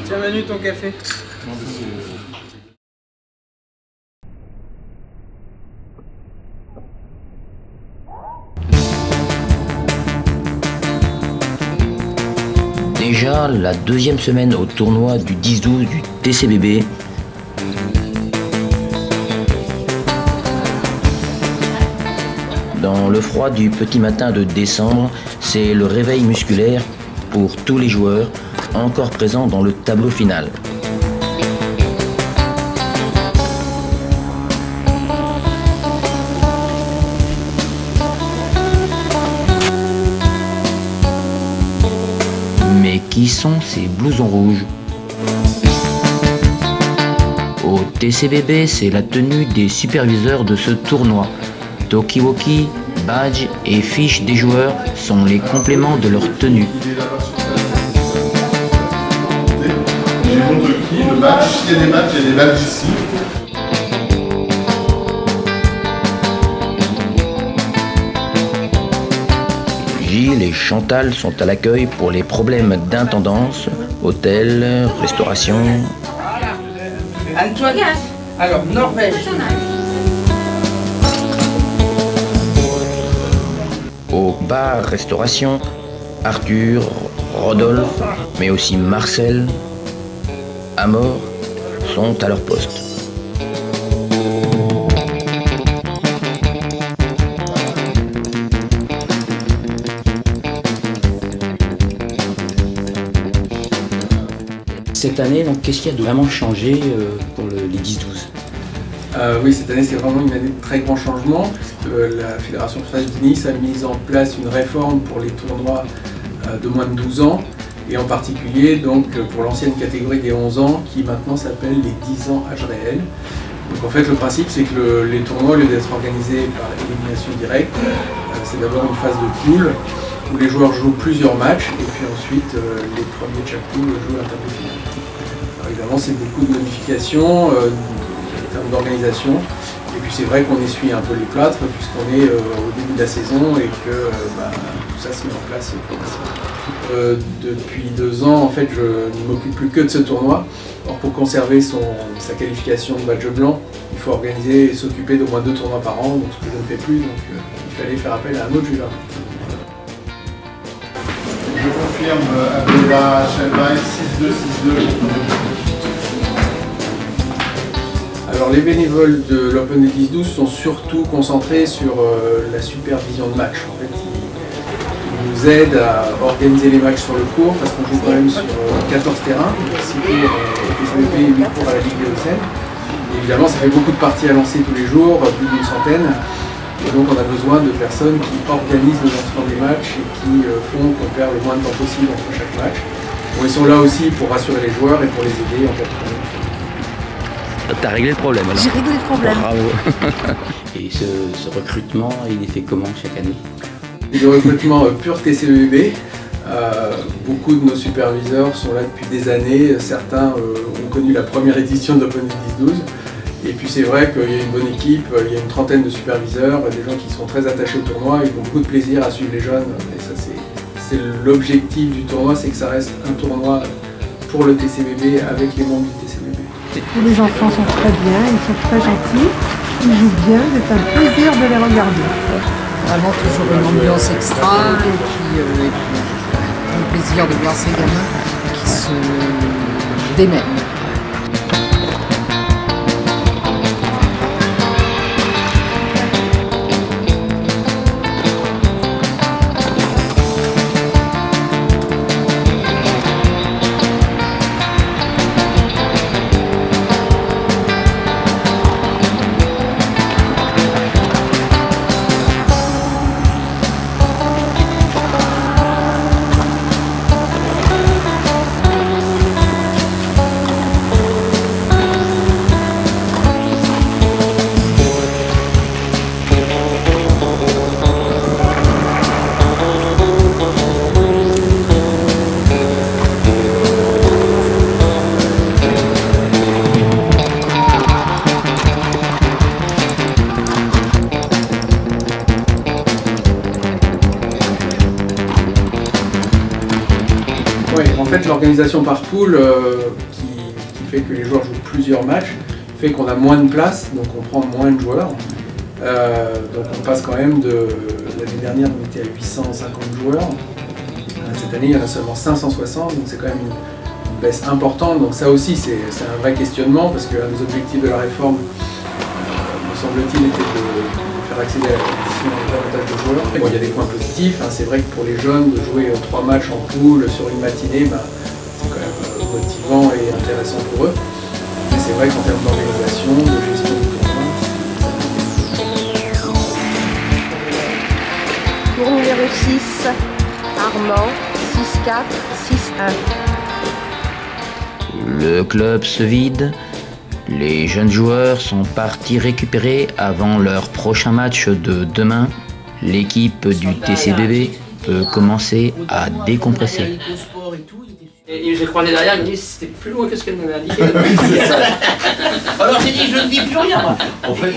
Tiens Manu, ton café. Déjà la deuxième semaine au tournoi du 10-12 du TCBB. Dans le froid du petit matin de décembre, c'est le réveil musculaire pour tous les joueurs encore présents dans le tableau final. Mais qui sont ces blousons rouges? Au TCBB, c'est la tenue des superviseurs de ce tournoi. Talkie-walkie, badge et fiches des joueurs sont les compléments de leur tenue. J'ai mon talkie, le badge, s'il y a des badges, il y a des badges ici. Gilles et Chantal sont à l'accueil pour les problèmes d'intendance, hôtel, restauration. Antoine, alors Norvège. Au bar-restauration, Arthur, Rodolphe, mais aussi Marcel, Amor sont à leur poste. Cette année, donc, qu'est-ce qui a vraiment changé pour les 10-12 ? Oui, cette année, c'est vraiment une année de très grands changements, puisque la Fédération française de tennis a mis en place une réforme pour les tournois de moins de 12 ans, et en particulier donc, pour l'ancienne catégorie des 11 ans, qui maintenant s'appelle les 10 ans âge réel. Donc en fait, le principe, c'est que les tournois, au lieu d'être organisés par élimination directe, c'est d'abord une phase de poule, où les joueurs jouent plusieurs matchs, et puis ensuite, les premiers de chaque poule jouent un tableau final. Alors évidemment, c'est beaucoup de modifications, d'organisation, et puis c'est vrai qu'on essuie un peu les plâtres puisqu'on est au début de la saison et que tout ça se met en place progressivement. Depuis 2 ans, en fait, je ne m'occupe plus que de ce tournoi. Or, pour conserver sa qualification de badge blanc, il faut organiser et s'occuper d'au moins 2 tournois par an, donc ce que je ne fais plus, donc il fallait faire appel à un autre jury. Je confirme Abdullah Chelbaï 6-2, 6-2. Alors les bénévoles de l'Open des 10-12 sont surtout concentrés sur la supervision de match. En fait, ils nous aident à organiser les matchs sur le court parce qu'on joue quand même sur 14 terrains, 6 cours au TCBB et 8 cours à la Ligue des Hauts-de-Seine. Évidemment, ça fait beaucoup de parties à lancer tous les jours, plus d'une centaine. Et donc on a besoin de personnes qui organisent le lancement des matchs et qui font qu'on perd le moins de temps possible entre chaque match. Bon, ils sont là aussi pour rassurer les joueurs et pour les aider en cas de problème. T'as réglé le problème alors? J'ai réglé le problème. Bravo. Et ce recrutement, il est fait comment chaque année? Le recrutement pur TCBB. Beaucoup de nos superviseurs sont là depuis des années. Certains ont connu la première édition d'Open 10-12. Et puis c'est vrai qu'il y a une bonne équipe, il y a une trentaine de superviseurs, des gens qui sont très attachés au tournoi, ils ont beaucoup de plaisir à suivre les jeunes. Et ça c'est l'objectif du tournoi, c'est que ça reste un tournoi pour le TCBB avec les membres du TCBB. Les enfants sont très bien, ils sont très gentils, ils jouent bien, c'est un plaisir de les regarder. Vraiment toujours une ambiance extra et puis le plaisir de voir ces gamins qui se démènent. Oui, en fait, l'organisation par poule qui fait que les joueurs jouent plusieurs matchs fait qu'on a moins de place, donc on prend moins de joueurs. Donc on passe quand même de... L'année dernière, on était à 850 joueurs. Cette année, il y en a seulement 560, donc c'est quand même une baisse importante. Donc ça aussi, c'est un vrai questionnement, parce qu'un des objectifs de la réforme, me semble-t-il, était de faire accéder à la compétition davantage de joueurs. Bon, il y a des points positifs, hein. C'est vrai que pour les jeunes, de jouer 3 matchs en poule sur une matinée, c'est quand même motivant et intéressant pour eux. Mais c'est vrai qu'en termes d'organisation, de gestion du tournoi, Tour numéro 6, Armand, 6-4, 6-1. Le club se vide. Les jeunes joueurs sont partis récupérer avant leur prochain match de demain. L'équipe du TCBB peut commencer à décompresser. Et j'ai croisé derrière, il me dit c'était plus loin que ce qu'elle m'avait indiqué. Alors j'ai dit je ne dis plus rien moi. En fait,